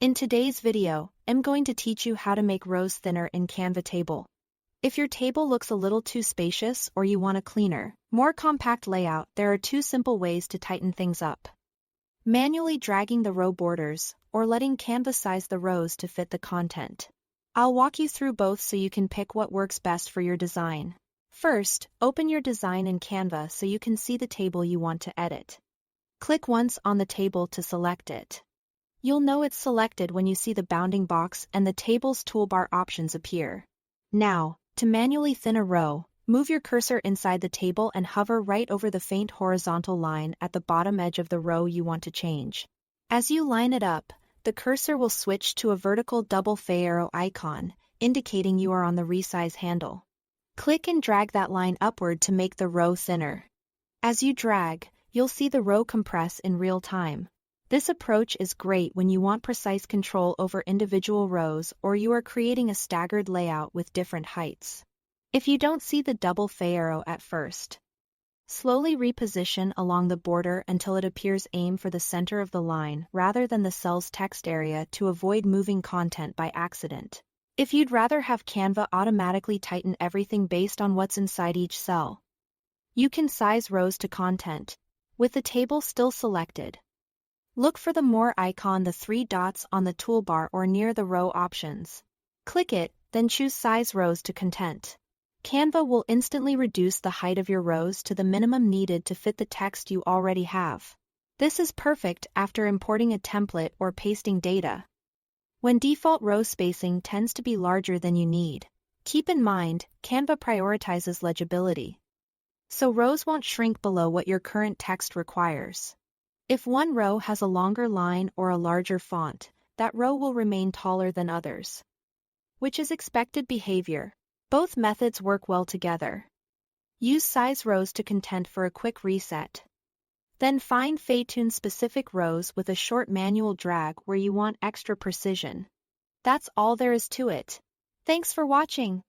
In today's video, I'm going to teach you how to make rows thinner in Canva table. If your table looks a little too spacious or you want a cleaner, more compact layout, there are two simple ways to tighten things up. Manually dragging the row borders, or letting Canva size the rows to fit the content. I'll walk you through both so you can pick what works best for your design. First, open your design in Canva so you can see the table you want to edit. Click once on the table to select it. You'll know it's selected when you see the bounding box and the table's toolbar options appear. Now, to manually thin a row, move your cursor inside the table and hover right over the faint horizontal line at the bottom edge of the row you want to change. As you line it up, the cursor will switch to a vertical double arrow icon, indicating you are on the resize handle. Click and drag that line upward to make the row thinner. As you drag, you'll see the row compress in real time. This approach is great when you want precise control over individual rows or you are creating a staggered layout with different heights. If you don't see the double arrow at first, slowly reposition along the border until it appears. Aim for the center of the line rather than the cell's text area to avoid moving content by accident. If you'd rather have Canva automatically tighten everything based on what's inside each cell, you can size rows to content, with the table still selected. Look for the More icon, the three dots on the toolbar or near the row options. Click it, then choose Size Rows to Content. Canva will instantly reduce the height of your rows to the minimum needed to fit the text you already have. This is perfect after importing a template or pasting data. When default row spacing tends to be larger than you need, keep in mind, Canva prioritizes legibility, so rows won't shrink below what your current text requires. If one row has a longer line or a larger font, that row will remain taller than others, which is expected behavior. Both methods work well together. Use Size Rows to Content for a quick reset. Then fine-tune specific rows with a short manual drag where you want extra precision. That's all there is to it. Thanks for watching.